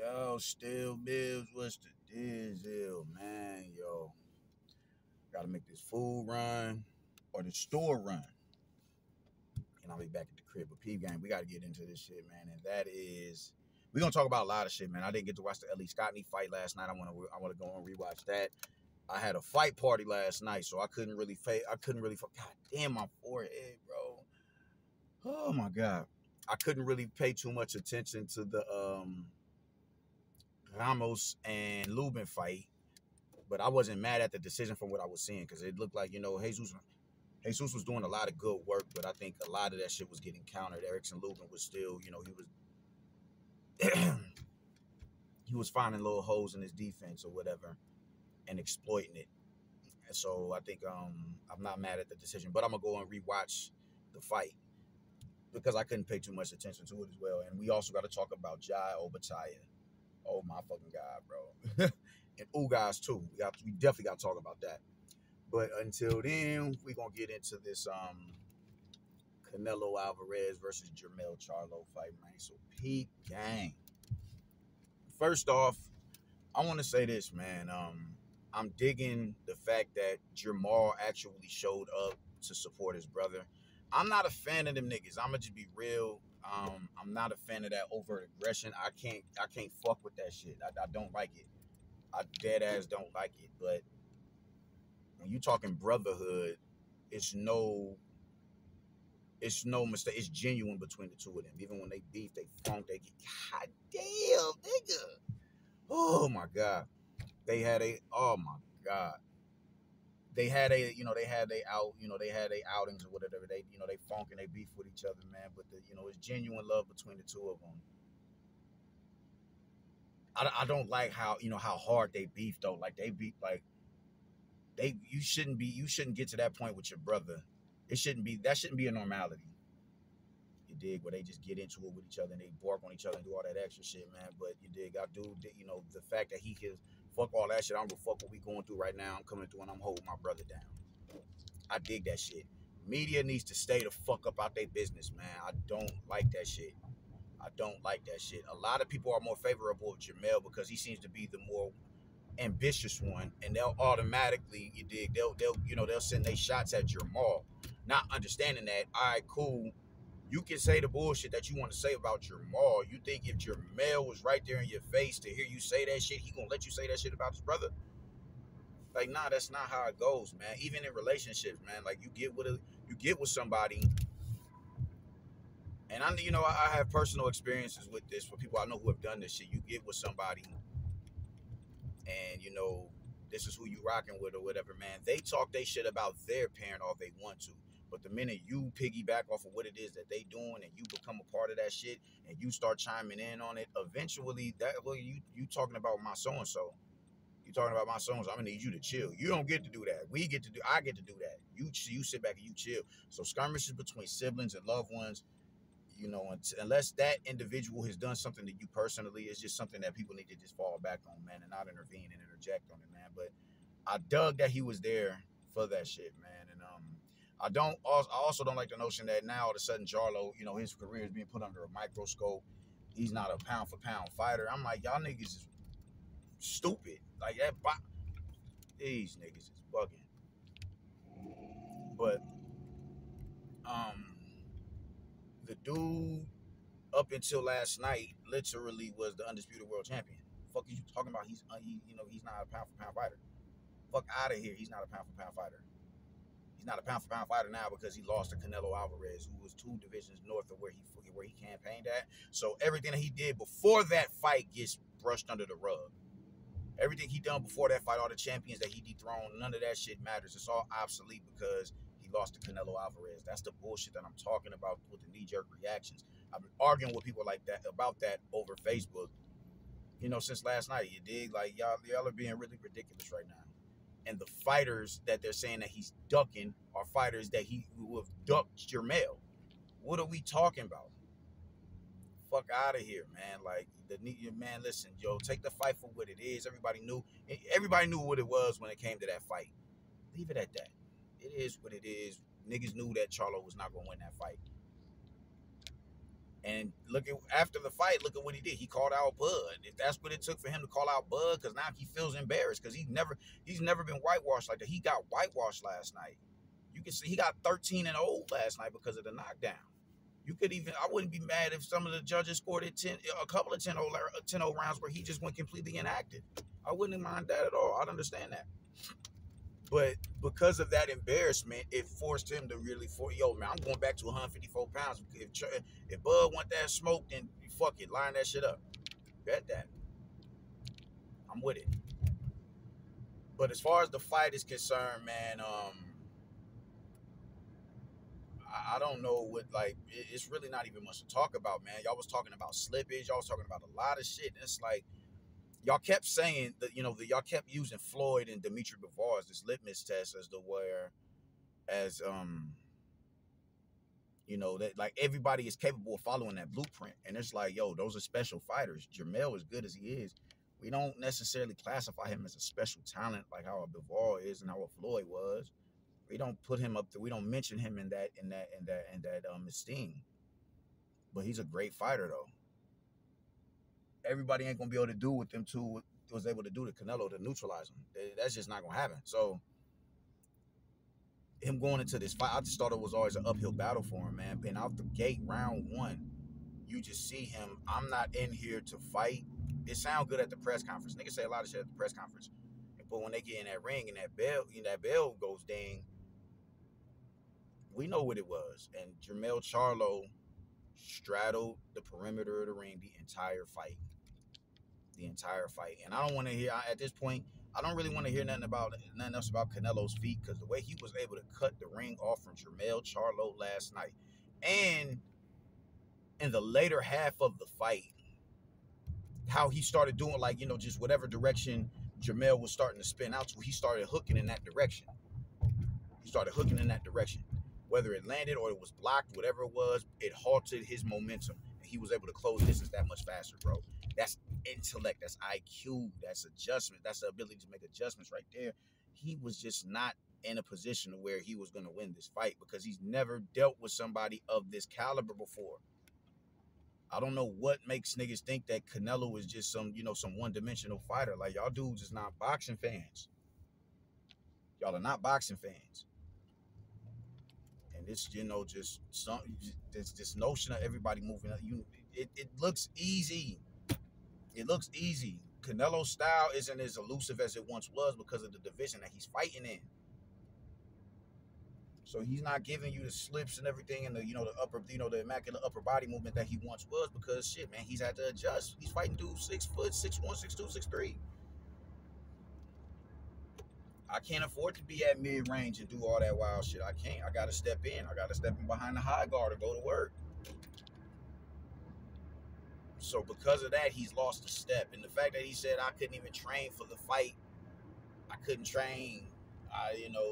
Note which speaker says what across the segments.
Speaker 1: Yo, still Bills, what's the deal, man? Yo, gotta make this food run or the store run. And I'll be back at the crib. But P game, we gotta get into this shit, man. And that is we're gonna talk about a lot of shit, man. I didn't get to watch the Ellie Scottney fight last night. I wanna go and rewatch that. I had a fight party last night, so I couldn't really God damn my forehead, bro. Oh my god. I couldn't really pay too much attention to the Ramos and Lubin fight, but I wasn't mad at the decision from what I was seeing because it looked like Jesus was doing a lot of good work, but I think a lot of that shit was getting countered. Erickson Lubin was still, he was finding little holes in his defense or whatever and exploiting it. And so I think I'm not mad at the decision, but I'm gonna go and rewatch the fight because I couldn't pay too much attention to it as well. And we also got to talk about Jai Obataya. Oh my fucking god, bro. And Ugas too. We definitely got to talk about that. But until then, we're gonna get into this Canelo Alvarez versus Jermell Charlo fight, man. So peak gang. First off, I want to say this, man. I'm digging the fact that Jermall actually showed up to support his brother. I'm not a fan of them niggas. I'ma just be real. I'm not a fan of that overt aggression. I can't fuck with that shit. I don't like it. I dead ass don't like it. But when you talking brotherhood, it's no mistake. It's genuine between the two of them. Even when they beef, they funk, they get god damn, nigga. Oh my god. Oh my god. They had they outings or whatever. They funk and they beef with each other, man. But it's genuine love between the two of them. I don't like how hard they beef though. Like they beef like you shouldn't get to that point with your brother. That shouldn't be a normality. You dig? Where they just get into it with each other and they bark on each other and do all that extra shit, man. But you dig? I do, the fact that he can fuck all that shit. I don't give a fuck what we going through right now. I'm coming through and I'm holding my brother down. I dig that shit. Media needs to stay the fuck up out their business, man. I don't like that shit. I don't like that shit. A lot of people are more favorable of Jermell because he seems to be the more ambitious one, and they'll automatically, you dig, they'll send their shots at Jermall, not understanding that. All right, cool. You can say the bullshit that you want to say about Jermall. You think if Jermell was right there in your face to hear you say that shit, he gonna let you say that shit about his brother? Like, nah, that's not how it goes, man. Even in relationships, man, like you get with somebody, and I have personal experiences with this for people I know who have done this shit. You get with somebody, and this is who you rocking with or whatever, man. They talk they shit about their parent all they want to. But the minute you piggyback off of what it is that they doing and you become a part of that shit and you start chiming in on it, eventually you talking about my so-and-so. You talking about my so-and-so. I'm gonna need you to chill. You don't get to do that. I get to do that. You sit back and you chill. So skirmishes between siblings and loved ones, unless that individual has done something to you personally, it's just something that people need to just fall back on, man, and not intervene and interject on it, man. But I dug that he was there for that shit, man. And I also don't like the notion that now all of a sudden Charlo, his career is being put under a microscope. He's not a pound for pound fighter. I'm like, y'all niggas is stupid. Like that. These niggas is bugging. But the dude up until last night literally was the undisputed world champion. Fuck is you talking about? He's not a pound for pound fighter. Fuck out of here. He's not a pound for pound fighter. He's not a pound for pound fighter now because he lost to Canelo Alvarez, who was 2 divisions north of where he campaigned at. So everything that he did before that fight gets brushed under the rug. Everything he done before that fight, all the champions that he dethroned, none of that shit matters. It's all obsolete because he lost to Canelo Alvarez. That's the bullshit that I'm talking about with the knee-jerk reactions. I've been arguing with people like that about that over Facebook, since last night. You dig? Like y'all are being really ridiculous right now. And the fighters that they're saying that he's ducking are fighters that he would have ducked Jermell. What are we talking about? Fuck out of here, man. Like man, listen, yo, take the fight for what it is. Everybody knew what it was when it came to that fight. Leave it at that. It is what it is. Niggas knew that Charlo was not gonna win that fight. And look at after the fight, look at what he did. He called out Bud. If that's what it took for him to call out Bud, because now he feels embarrassed because he's never been whitewashed like that. He got whitewashed last night. You can see he got 13-0 last night because of the knockdown. You could even I wouldn't be mad if some of the judges scored it a couple of 10-0 rounds where he just went completely inactive. I wouldn't mind that at all. I'd understand that. But because of that embarrassment, it forced him to really yo, man, I'm going back to 154 pounds. If Bud want that smoke, then fuck it, line that shit up. Bet that. I'm with it. But as far as the fight is concerned, man, I don't know what, like, it's really not even much to talk about, man. Y'all was talking about slippage. Y'all was talking about a lot of shit. And it's like, y'all kept saying that, y'all kept using Floyd and Dimitri Bivol as this litmus test that like everybody is capable of following that blueprint. And it's like, yo, those are special fighters. Jermell, as good as he is, we don't necessarily classify him as a special talent like how a Bivol is and how a Floyd was. We don't put him up there. We don't mention him in that esteem. But he's a great fighter though. Everybody ain't gonna be able to do what them two was able to do to Canelo to neutralize him. That's just not gonna happen. So him going into this fight, I just thought it was always an uphill battle for him, man. And out the gate, round one, you just see him. I'm not in here to fight. It sounds good at the press conference. Niggas say a lot of shit at the press conference. But when they get in that ring and that bell goes ding, we know what it was. And Jermell Charlo straddled the perimeter of the ring the entire fight. And I don't want to hear, at this point, I don't really want to hear nothing else about Canelo's feet, because the way he was able to cut the ring off from Jermell Charlo last night, and in the later half of the fight, how he started doing, like, just whatever direction Jermell was starting to spin out to, he started hooking in that direction. Whether it landed or it was blocked, whatever it was, it halted his momentum. And he was able to close distance that much faster, bro. That's intellect. That's IQ. That's adjustment. That's the ability to make adjustments right there. He was just not in a position where he was going to win this fight because he's never dealt with somebody of this caliber before. I don't know what makes niggas think that Canelo is just some one-dimensional fighter. Like, y'all dudes is not boxing fans. Y'all are not boxing fans. And it's, just this notion of everybody moving up. It looks easy. It looks easy. Canelo's style isn't as elusive as it once was because of the division that he's fighting in. So he's not giving you the slips and everything and the the immaculate upper body movement that he once was, because shit, man, he's had to adjust. He's fighting dudes 6 foot, 6'1", 6'2", 6'3". I can't afford to be at mid-range and do all that wild shit. I can't. I gotta step in. I gotta step in behind the high guard to go to work. So because of that, he's lost a step. And the fact that he said I couldn't even train for the fight, I couldn't train.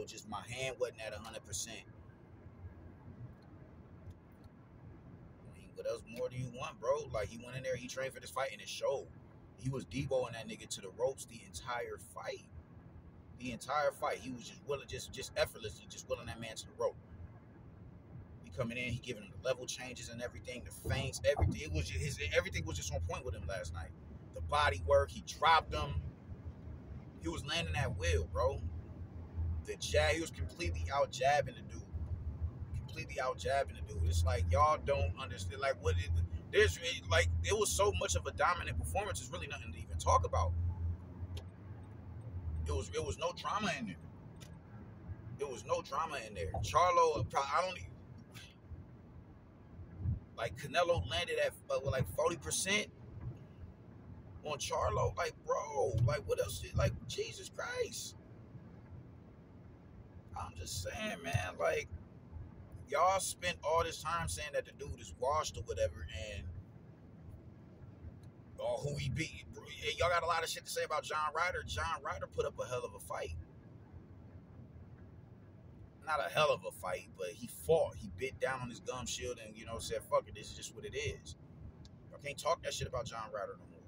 Speaker 1: Just my hand wasn't at 100%. I mean, what else more do you want, bro? Like, he went in there, he trained for this fight, and it showed. He was deboing that nigga to the ropes the entire fight. He was just willing, just effortlessly, just willing that man to the rope. He coming in, he giving him the level changes and everything, the feints, everything. Everything was just on point with him last night. The body work, he dropped him. He was landing that wheel, bro. The jab, he was completely out jabbing the dude. It's like, y'all don't understand. Like, it was so much of a dominant performance. There's really nothing to even talk about. It was no drama in there. Charlo, Canelo landed at like 40% on Charlo. Like, bro, like, what else? Like, Jesus Christ. I'm just saying, man, like, y'all spent all this time saying that the dude is washed or whatever, and who he beat. Y'all got a lot of shit to say about John Ryder. John Ryder put up a hell of a fight. Not a hell of a fight, but he fought. He bit down on his gum shield and, said, fuck it, this is just what it is. Y'all can't talk that shit about John Ryder no more.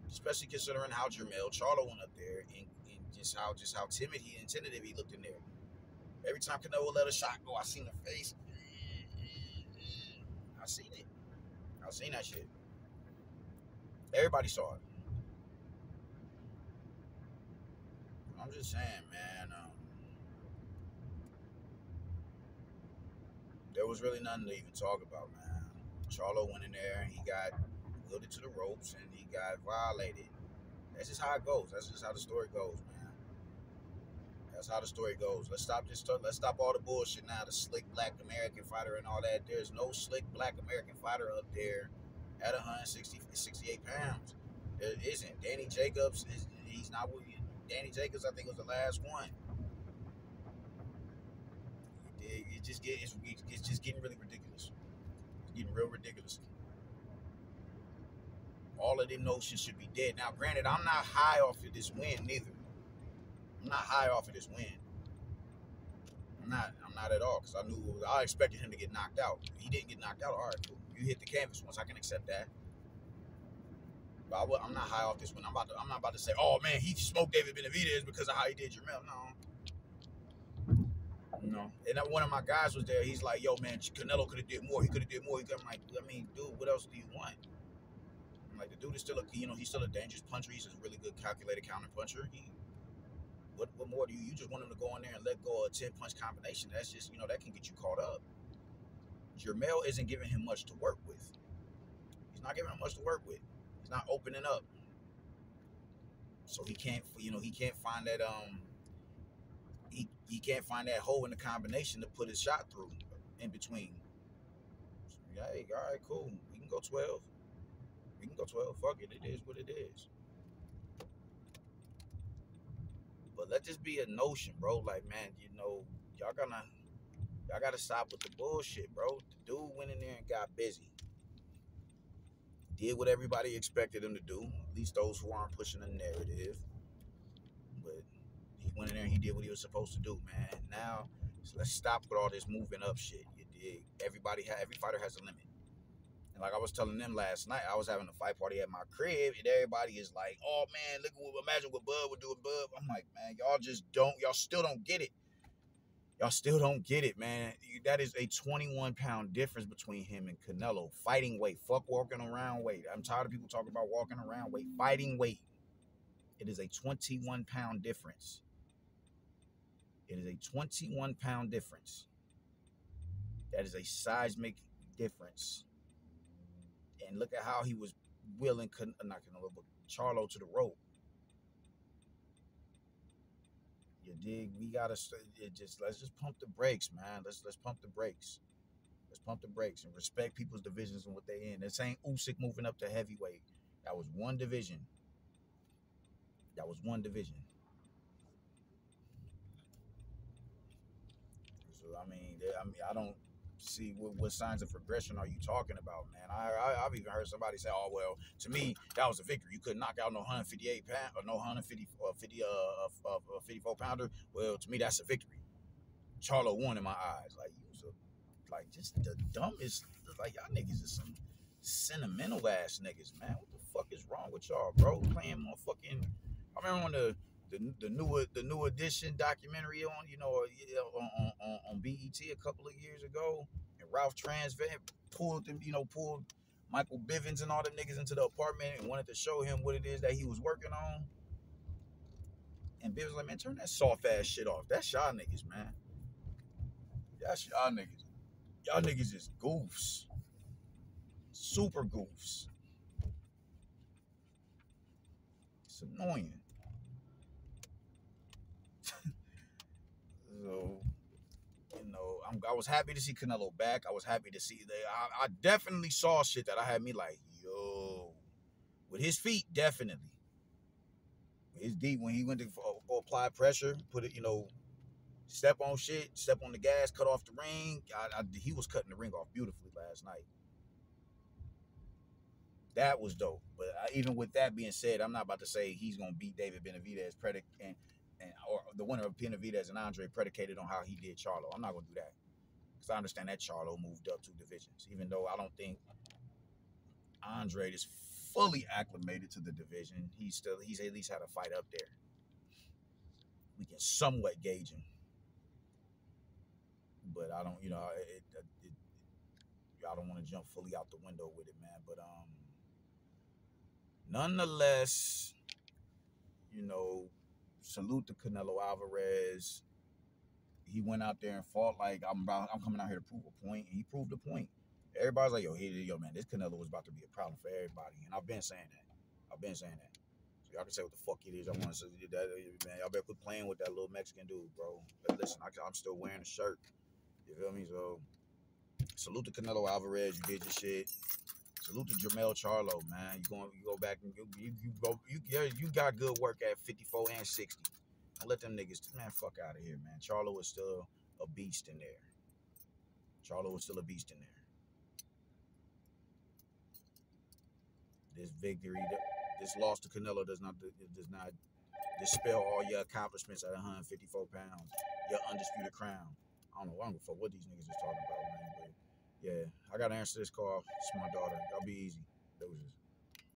Speaker 1: Especially considering how Jermell Charlo went up there and just how timid and tentative he looked in there. Every time Canelo let a shot go, I seen the face. I seen it. I seen that shit. Everybody saw it. I'm just saying, man. There was really nothing to even talk about, man. Charlo went in there and he got wielded to the ropes and he got violated. That's just how it goes. That's just how the story goes, man. That's how the story goes. Let's stop this. Let's stop all the bullshit now. The slick black American fighter and all that. There's no slick black American fighter up there at 68 pounds. There isn't. Danny Jacobs he's not with you. Danny Jacobs, I think, was the last one. It's just getting really ridiculous. It's getting real ridiculous. All of them notions should be dead. Now, granted, I'm not high off of this win neither. I'm not high off of this win. I'm not at all because I expected him to get knocked out. He didn't get knocked out. All right, cool. You hit the canvas once. I can accept that. But I'm not high off this win. I'm not about to say, oh man, he smoked David Benavidez because of how he did Jermell. No. And one of my guys was there. He's like, yo man, Canelo could have did more. He could have did more. I'm like, I mean, dude, what else do you want? I'm like, the dude is still he's still a dangerous puncher. He's a really good calculated counter puncher. What more do you? You just want him to go in there and let go of a 10-punch combination. That's just, that can get you caught up. Jermell isn't giving him much to work with. He's not giving him much to work with. He's not opening up. So he can't find that he can't find that hole in the combination to put his shot through in between. So, hey, all right, cool. We can go 12. We can go 12. Fuck it. It is what it is. But let this be a notion, bro. Like, man, y'all gotta stop with the bullshit, bro. The dude went in there and got busy. Did what everybody expected him to do. At least those who aren't pushing the narrative. But he went in there and he did what he was supposed to do, man. Now, so let's stop with all this moving up shit. You dig? Every fighter has a limit. And like I was telling them last night, I was having a fight party at my crib, and everybody is like, "Oh man, imagine what Bud would do with Bud." I'm like, man, y'all still don't get it. Y'all still don't get it, man. That is a 21-pound difference between him and Canelo. Fighting weight. Fuck walking around weight. I'm tired of people talking about walking around weight. Fighting weight. It is a 21-pound difference. It is a 21-pound difference. That is a seismic difference. And look at how he was willing, not Canelo, but Charlo to the rope. You dig? We gotta let's just pump the brakes, man. Let's pump the brakes. Let's pump the brakes and respect people's divisions and what they in. This ain't Usyk moving up to heavyweight. That was one division. That was one division. So I don't see what signs of progression are you talking about, man. I've even heard somebody say, oh well, to me that was a victory. You couldn't knock out no 158 pound or no 54 pounder. Well, to me that's a victory. Charlo won in my eyes. Like just the dumbest. Like y'all niggas is some sentimental ass niggas, man. What the fuck is wrong with y'all, bro? Playing motherfucking. I remember when the new edition documentary on BET a couple of years ago, and Ralph Transvan pulled Michael Bivens and all them niggas into the apartment and wanted to show him what it is that he was working on. And Bivens was like, man, turn that soft ass shit off. That's y'all niggas, man. That's y'all niggas. Y'all niggas is goofs. Super goofs. It's annoying. So, I was happy to see Canelo back. I was happy to see that. I definitely saw shit that I had me like, yo, with his feet, definitely. With his deep, when he went to go apply pressure, put it, step on shit, step on the gas, cut off the ring. He was cutting the ring off beautifully last night. That was dope. But even with that being said, I'm not about to say he's gonna beat David Benavidez or the winner of Benavidez and Andre predicated on how he did Charlo. I'm not gonna do that because I understand that Charlo moved up 2 divisions, even though I don't think Andre is fully acclimated to the division. He's at least had a fight up there. We can somewhat gauge him, but I don't. I don't want to jump fully out the window with it, man. But nonetheless, you know, salute to Canelo Alvarez. He went out there and fought like I'm coming out here to prove a point, and he proved a point. Everybody's like, yo, man, this Canelo was about to be a problem for everybody, and I've been saying that. So y'all can say what the fuck it is. I want to say that, man. Y'all better quit playing with that little Mexican dude, bro. But listen, I'm still wearing a shirt. You feel me? So salute to Canelo Alvarez. You did your shit. Salute to Charlo, man. You go back and you got good work at 54 and 60. Don't let them niggas, man, fuck out of here, man. Charlo is still a beast in there. This victory, this loss to Canelo does not dispel all your accomplishments at 154 pounds, your undisputed crown. I don't know fuck what these niggas is talking about, man. But yeah, I gotta answer this call. It's my daughter. Y'all be easy.